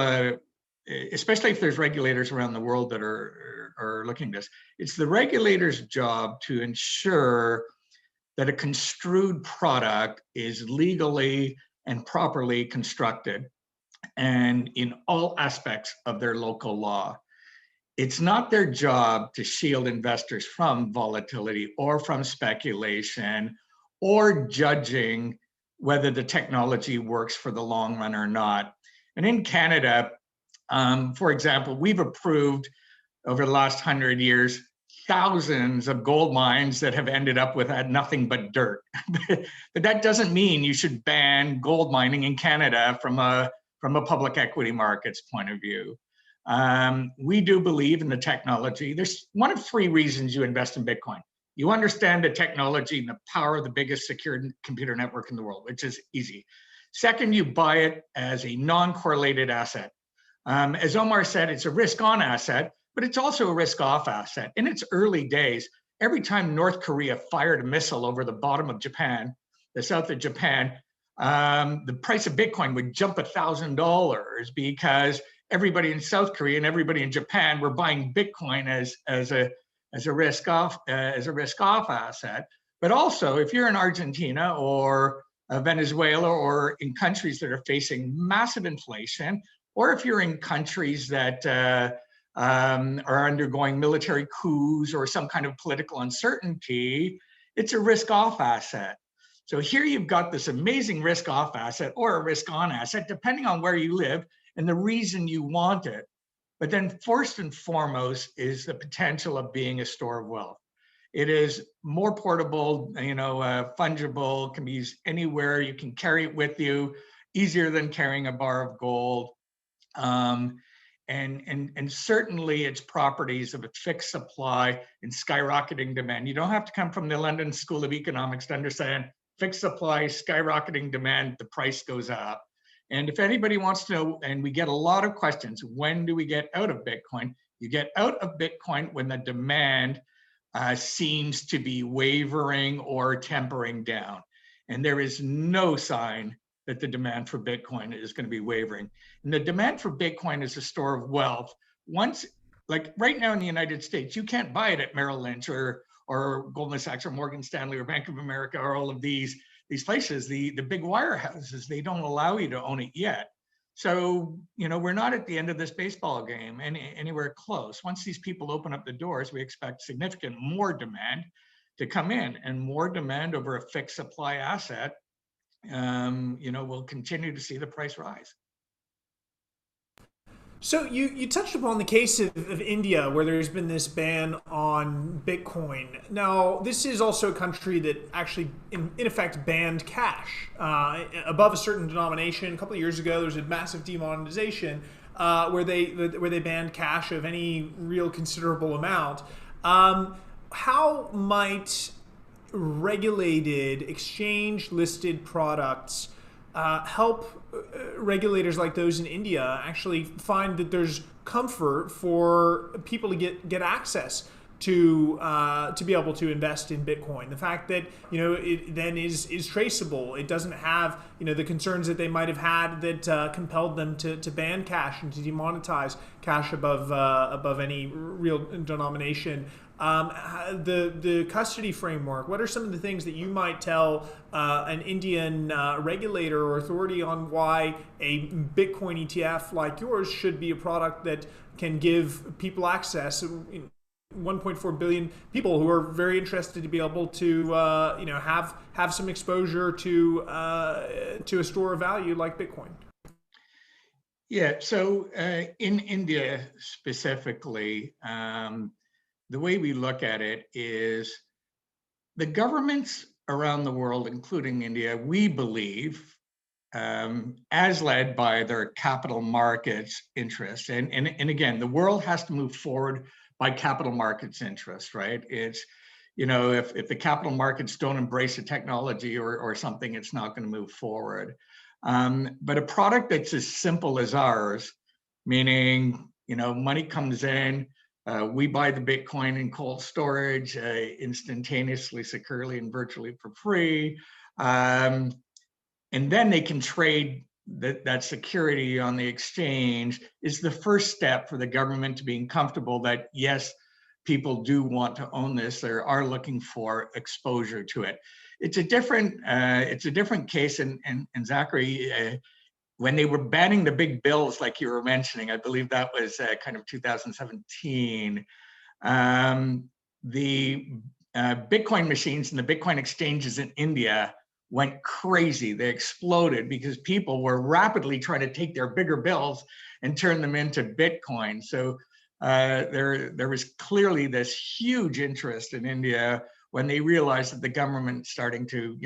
especially if there's regulators around the world that are looking at this, it's the regulator's job to ensure that a construed product is legally and properly constructed and in all aspects of their local law. It's not their job to shield investors from volatility or from speculation or judging whether the technology works for the long run or not. And in Canada, for example, we've approved over the last 100 years thousands of gold mines that have ended up with nothing but dirt. But that doesn't mean you should ban gold mining in Canada from a public equity markets point of view. We do believe in the technology. There's one of three reasons you invest in Bitcoin. You understand the technology and the power of the biggest secure computer network in the world, which is easy. Second, you buy it as a non-correlated asset. As Omar said, it's a risk-on asset, but it's also a risk-off asset. In its early days, every time North Korea fired a missile over the bottom of Japan, the south of Japan, the price of Bitcoin would jump $1,000 because everybody in South Korea and everybody in Japan were buying Bitcoin as a risk-off asset. But also, if you're in Argentina or Venezuela or in countries that are facing massive inflation, or if you're in countries that are undergoing military coups or some kind of political uncertainty, it's a risk-off asset. So here you've got this amazing risk-off asset or a risk-on asset, depending on where you live and the reason you want it. But then first and foremost is the potential of being a store of wealth. It is more portable, fungible, can be used anywhere. You can carry it with you, easier than carrying a bar of gold. And certainly its properties of a fixed supply and skyrocketing demand. You don't have to come from the London School of Economics to understand fixed supply, skyrocketing demand, the price goes up. And if anybody wants to know, and we get a lot of questions, when do we get out of Bitcoin? You get out of Bitcoin when the demand seems to be wavering or tempering down. And there is no sign that the demand for Bitcoin is going to be wavering. And the demand for Bitcoin as a store of wealth, once, like right now in the United States, you can't buy it at Merrill Lynch or Goldman Sachs or Morgan Stanley or Bank of America or all of these places, the big wirehouses, they don't allow you to own it yet. So, we're not at the end of this baseball game anywhere close. Once these people open up the doors, we expect significant more demand to come in, and more demand over a fixed supply asset, we'll continue to see the price rise. So you touched upon the case of India, where there's been this ban on Bitcoin. Now, this is also a country that actually, in effect, banned cash above a certain denomination. A couple of years ago, there was a massive demonetization where they banned cash of any real considerable amount. How might regulated exchange-listed products help regulators like those in India actually find that there's comfort for people to get access to be able to invest in Bitcoin? The fact that it then is traceable. It doesn't have the concerns that they might have had that compelled them to ban cash and to demonetize cash above any real denomination. The custody framework, what are some of the things that you might tell an Indian regulator or authority on why a Bitcoin ETF like yours should be a product that can give people access? 1.4 billion people who are very interested to be able to have some exposure to a store of value like Bitcoin. Yeah, so in India specifically, the way we look at it is the governments around the world, including India, we believe, as led by their capital markets interests. And again, the world has to move forward by capital markets interests, right? It's, if the capital markets don't embrace the technology or something, it's not going to move forward. But a product that's as simple as ours, meaning, money comes in, we buy the Bitcoin in cold storage instantaneously, securely, and virtually for free. And then they can trade that security on the exchange, is the first step for the government to being comfortable that, yes, people do want to own this. They are looking for exposure to it. It's a different case. And Zachary, when they were banning the big bills, like you were mentioning, I believe that was kind of 2017, the Bitcoin machines and the Bitcoin exchanges in India went crazy. They exploded because people were rapidly trying to take their bigger bills and turn them into Bitcoin. So there was clearly this huge interest in India when they realized that the government starting to,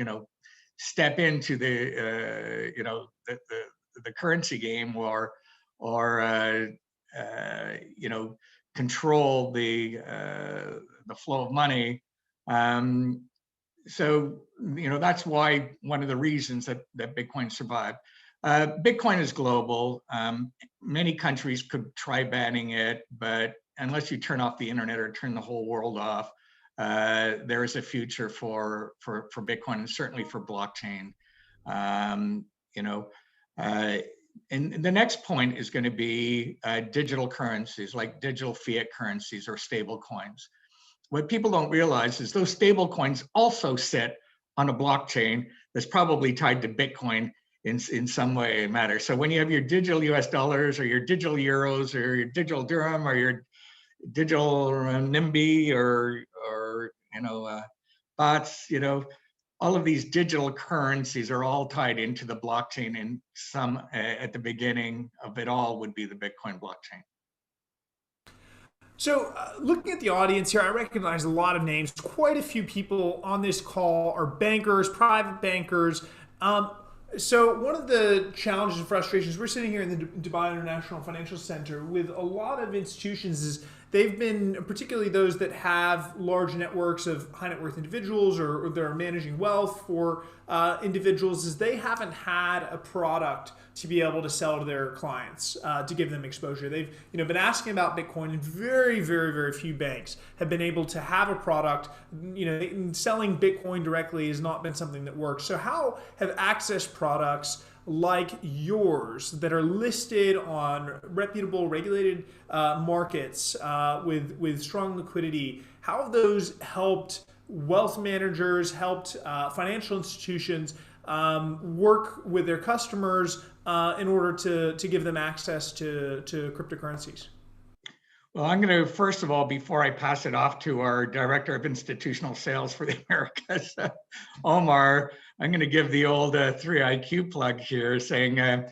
step into the, the currency game or control the flow of money. So, that's why one of the reasons that Bitcoin survived. Bitcoin is global. Many countries could try banning it, but unless you turn off the internet or turn the whole world off, there is a future for Bitcoin and certainly for blockchain. And the next point is going to be digital currencies like digital fiat currencies or stable coins. What people don't realize is those stable coins also sit on a blockchain that's probably tied to Bitcoin in some way or matter. So when you have your digital US dollars or your digital euros or your digital dirham or your digital NIMBY or bots, all of these digital currencies are all tied into the blockchain, and some at the beginning of it all would be the Bitcoin blockchain. So, looking at the audience here, I recognize a lot of names. Quite a few people on this call are bankers, private bankers. So, one of the challenges and frustrations, we're sitting here in the Dubai International Financial Center with a lot of institutions, is they've been, particularly those that have large networks of high net worth individuals or they're managing wealth for individuals, is they haven't had a product to be able to sell to their clients to give them exposure. They've been asking about Bitcoin, and very, very, very few banks have been able to have a product. Selling Bitcoin directly has not been something that works. So how have access products like yours that are listed on reputable, regulated markets with strong liquidity, how have those helped wealth managers, helped financial institutions work with their customers in order to give them access to cryptocurrencies? Well, I'm going to, first of all, before I pass it off to our Director of Institutional Sales for the Americas, Omar, I'm going to give the old 3IQ plug here, saying go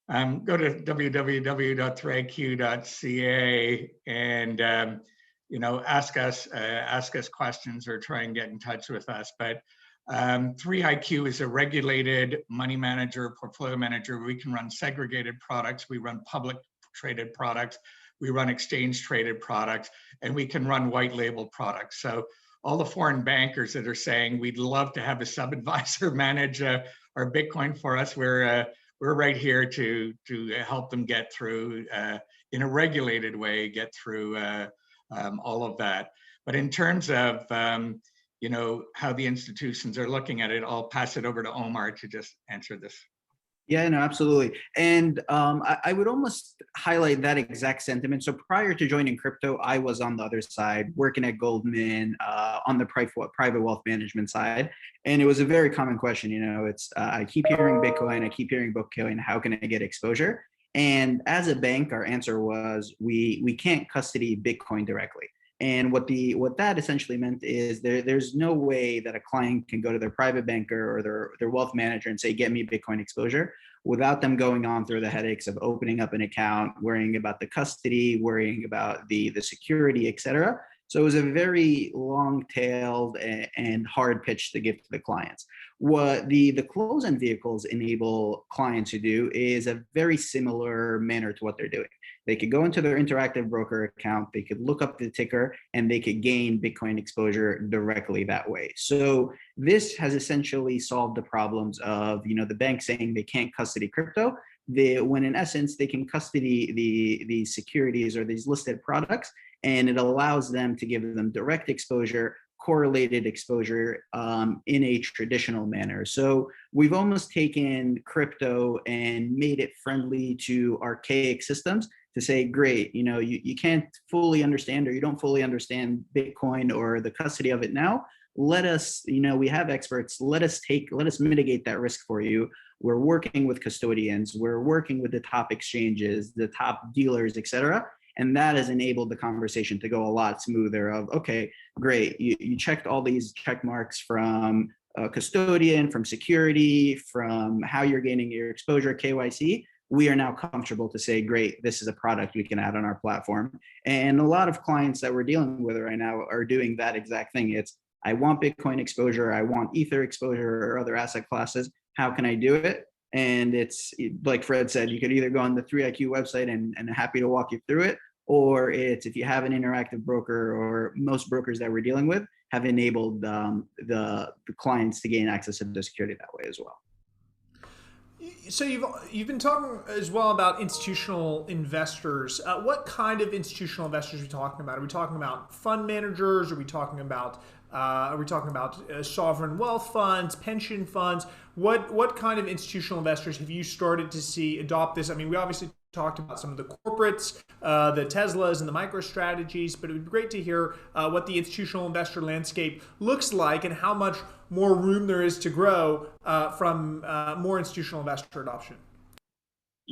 to www.3iq.ca and ask us questions or try and get in touch with us. But 3IQ is a regulated money manager, portfolio manager. We can run segregated products. We run public traded products. We run exchange traded products, and we can run white label products. So all the foreign bankers that are saying we'd love to have a sub-advisor manage our Bitcoin for us, we're right here to help them get through in a regulated way, get through all of that. But in terms of how the institutions are looking at it, I'll pass it over to Omar to just answer this. Yeah, no, absolutely. And I would almost highlight that exact sentiment. So prior to joining crypto, I was on the other side, working at Goldman on the private wealth management side. And it was a very common question. I keep hearing Bitcoin, I keep hearing Bitcoin, how can I get exposure? And as a bank, our answer was we can't custody Bitcoin directly. And what that essentially meant is there's no way that a client can go to their private banker or their wealth manager and say, get me Bitcoin exposure, without them going on through the headaches of opening up an account, worrying about the custody, worrying about the security, et cetera. So it was a very long-tailed and hard pitch to give to the clients. What the closed-end vehicles enable clients to do is a very similar manner to what they're doing. They could go into their interactive broker account, they could look up the ticker, and they could gain Bitcoin exposure directly that way. So this has essentially solved the problems of the bank saying they can't custody crypto, when in essence they can custody the securities or these listed products, and it allows them to give them direct exposure, correlated exposure in a traditional manner. So we've almost taken crypto and made it friendly to archaic systems to say, great, you can't fully understand or you don't fully understand Bitcoin or the custody of it now. Let us, we have experts, let us mitigate that risk for you. We're working with custodians, we're working with the top exchanges, the top dealers, et cetera. And that has enabled the conversation to go a lot smoother of, okay, great, you checked all these check marks from custodian, from security, from how you're gaining your exposure, KYC. we are now comfortable to say, great, this is a product we can add on our platform. And a lot of clients that we're dealing with right now are doing that exact thing. It's, I want Bitcoin exposure, I want Ether exposure or other asset classes. How can I do it? And it's like Fred said, you could either go on the 3IQ website and happy to walk you through it, or it's, if you have an interactive broker, or most brokers that we're dealing with have enabled the clients to gain access to the security that way as well. So you've been talking as well about institutional investors. What kind of institutional investors are we talking about? Are we talking about fund managers? Are we talking about sovereign wealth funds, pension funds? What kind of institutional investors have you started to see adopt this? I mean, we obviously talked about some of the corporates, the Teslas and the MicroStrategies, but it would be great to hear what the institutional investor landscape looks like and how much more room there is to grow from more institutional investor adoption.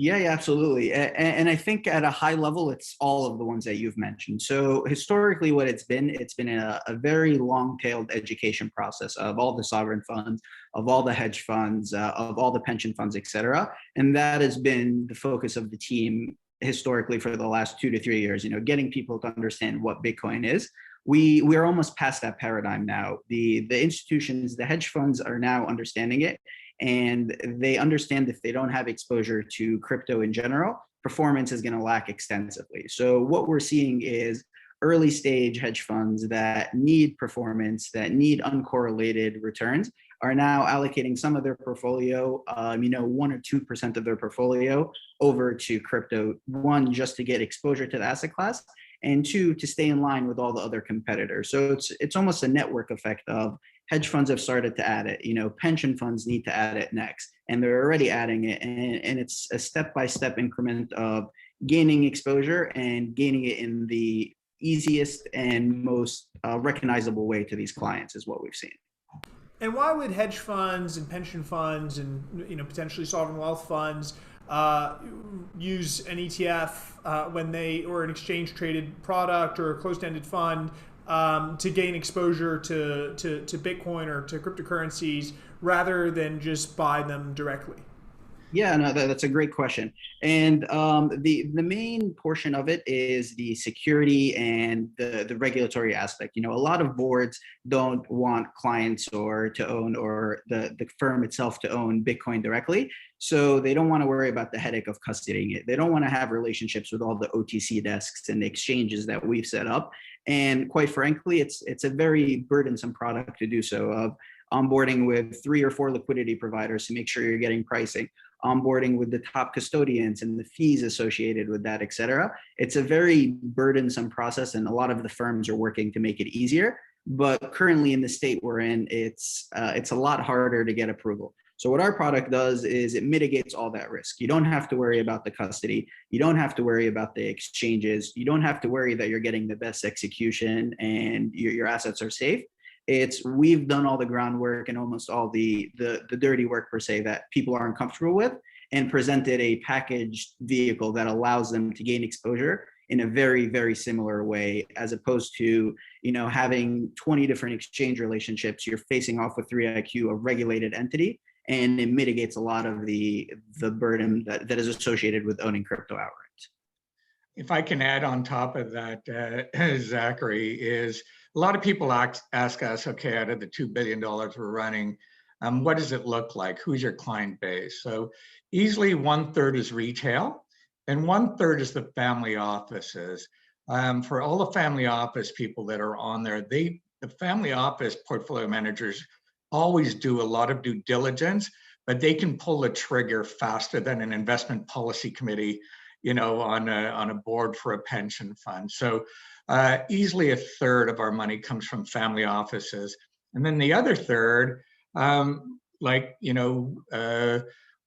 Yeah, absolutely. And I think at a high level, it's all of the ones that you've mentioned. So historically, what it's been a very long-tailed education process of all the sovereign funds, of all the hedge funds, of all the pension funds, et cetera. And that has been the focus of the team historically for the last 2 to 3 years, getting people to understand what Bitcoin is. We're almost past that paradigm now. The institutions, the hedge funds are now understanding it. And they understand if they don't have exposure to crypto in general, performance is going to lack extensively. So what we're seeing is early stage hedge funds that need performance, that need uncorrelated returns, are now allocating some of their portfolio, 1 or 2% of their portfolio over to crypto. One, just to get exposure to the asset class, and two, to stay in line with all the other competitors. So it's almost a network effect of hedge funds have started to add it, pension funds need to add it next, and they're already adding it. And it's a step-by-step increment of gaining exposure and gaining it in the easiest and most recognizable way to these clients is what we've seen. And why would hedge funds and pension funds and potentially sovereign wealth funds use an ETF when they, or an exchange traded product or a closed-ended fund to gain exposure to Bitcoin or to cryptocurrencies rather than just buy them directly? Yeah, no, that's a great question. And the main portion of it is the security and the regulatory aspect. A lot of boards don't want clients or to own, or the firm itself to own Bitcoin directly. So they don't want to worry about the headache of custodying it. They don't want to have relationships with all the OTC desks and the exchanges that we've set up. And quite frankly, it's a very burdensome product to do so, of onboarding with 3 or 4 liquidity providers to make sure you're getting pricing, onboarding with the top custodians and the fees associated with that, et cetera. It's a very burdensome process, and a lot of the firms are working to make it easier. But currently in the state we're in, it's a lot harder to get approval. So what our product does is it mitigates all that risk. You don't have to worry about the custody. You don't have to worry about the exchanges. You don't have to worry that you're getting the best execution and your assets are safe. We've done all the groundwork and almost all the dirty work per se that people aren't comfortable with, and presented a packaged vehicle that allows them to gain exposure in a very, very similar way, as opposed to, having 20 different exchange relationships. You're facing off with 3IQ, a regulated entity, and it mitigates a lot of the burden that is associated with owning crypto outright. If I can add on top of that, Zachary, is a lot of people ask us, okay, out of the $2 billion we're running, what does it look like? Who's your client base? So easily 1/3 is retail, and 1/3 is the family offices. For all the family office people that are on there, the family office portfolio managers always do a lot of due diligence, but they can pull the trigger faster than an investment policy committee, on a board for a pension fund. So easily 1/3 of our money comes from family offices. And then the other third,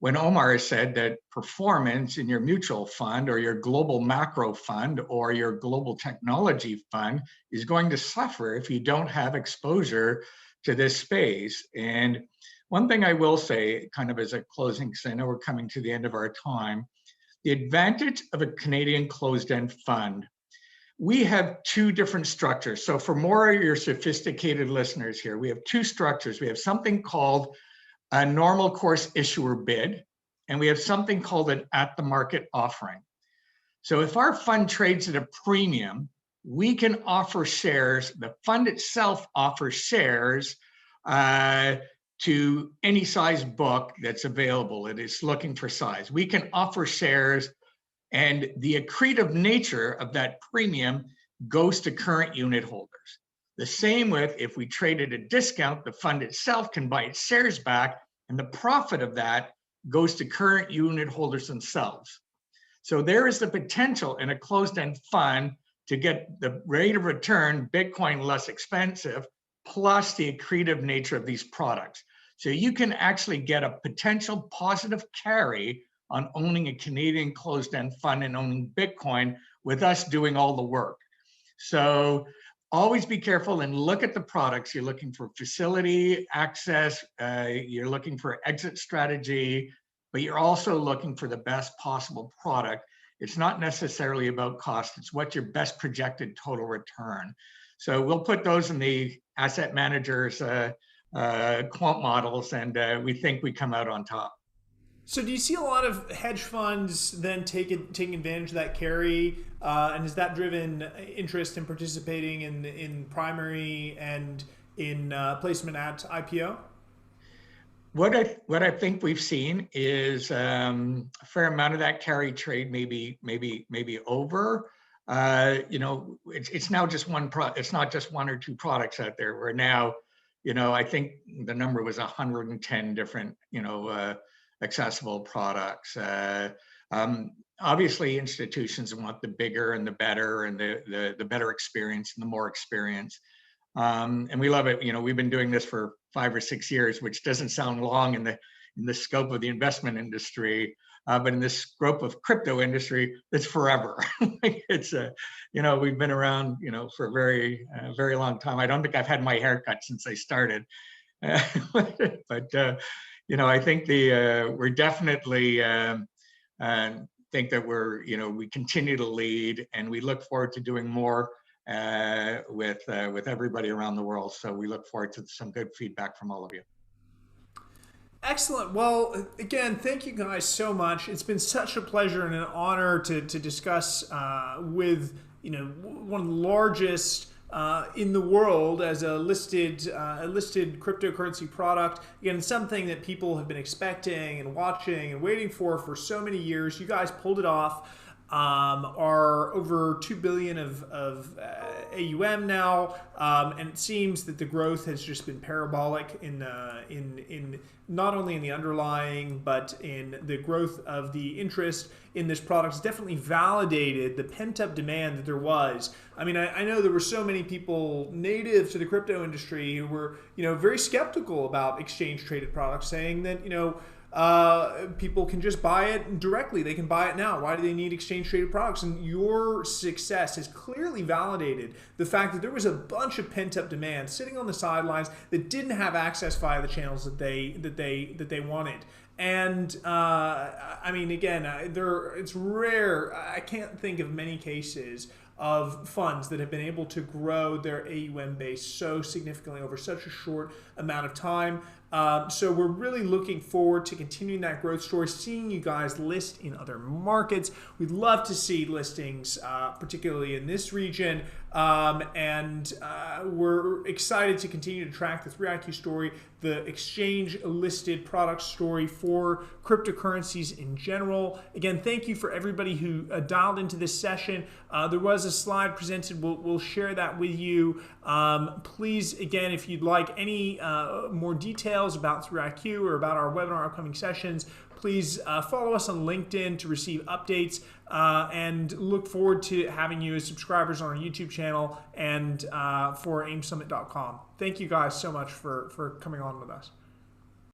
when Omar said that performance in your mutual fund or your global macro fund or your global technology fund is going to suffer if you don't have exposure to this space. And one thing I will say, kind of as a closing, because I know we're coming to the end of our time, the advantage of a Canadian closed-end fund, we have 2 different structures. So for more of your sophisticated listeners here, we have 2 structures. We have something called a normal course issuer bid, and we have something called an at-the-market offering. So if our fund trades at a premium, we can offer shares, the fund itself offers shares to any size book that's available. It is looking for size. We can offer shares, and the accretive nature of that premium goes to current unit holders. The same with if we trade at a discount, the fund itself can buy its shares back, and the profit of that goes to current unit holders themselves. So there is the potential in a closed-end fund to get the rate of return, Bitcoin less expensive, plus the accretive nature of these products. So you can actually get a potential positive carry on owning a Canadian closed-end fund and owning Bitcoin with us doing all the work. So always be careful and look at the products. You're looking for facility access, you're looking for exit strategy, but you're also looking for the best possible product. It's not necessarily about cost, it's what your best projected total return. So we'll put those in the asset managers' quant models, and we think we come out on top. So do you see a lot of hedge funds then taking advantage of that carry, and has that driven interest in participating in primary and in placement at IPO? What I think we've seen is a fair amount of that carry trade maybe over. It's now just it's not just one or two products out there. We're now, I think the number was 110 different, accessible products. Obviously, institutions want the bigger and the better and the better experience and the more experience. And we love it. We've been doing this for 5 or 6 years, which doesn't sound long in the scope of the investment industry, but in the scope of crypto industry, it's forever. It's we've been around, for a very long time. I don't think I've had my hair cut since I started, but I think we're definitely think that we continue to lead, and we look forward to doing more with everybody around the world. So we look forward to some good feedback from all of you. Excellent. Well, again, thank you guys so much. It's been such a pleasure and an honor to discuss with one of the largest in the world as a listed cryptocurrency product. Again, something that people have been expecting and watching and waiting for so many years. You guys pulled it off. Are over 2 billion of AUM now, and it seems that the growth has just been parabolic in not only in the underlying but in the growth of the interest in this product. It's definitely validated the pent-up demand that there was. I mean, I know there were so many people native to the crypto industry who were very skeptical about exchange traded products, saying that people can just buy it directly. They can buy it now. Why do they need exchange traded products? And your success has clearly validated the fact that there was a bunch of pent up demand sitting on the sidelines that didn't have access via the channels that they wanted. And I mean, again, it's rare. I can't think of many cases of funds that have been able to grow their AUM base so significantly over such a short amount of time. So we're really looking forward to continuing that growth story, seeing you guys list in other markets. We'd love to see listings, particularly in this region. And we're excited to continue to track the 3iQ story, the exchange listed product story for cryptocurrencies in general. Again, thank you for everybody who dialed into this session. There was a slide presented. We'll share that with you. Please, again, if you'd like any more details about 3iQ or about our webinar upcoming sessions, please follow us on LinkedIn to receive updates, and look forward to having you as subscribers on our YouTube channel and for aimsummit.com. Thank you guys so much for coming on with us.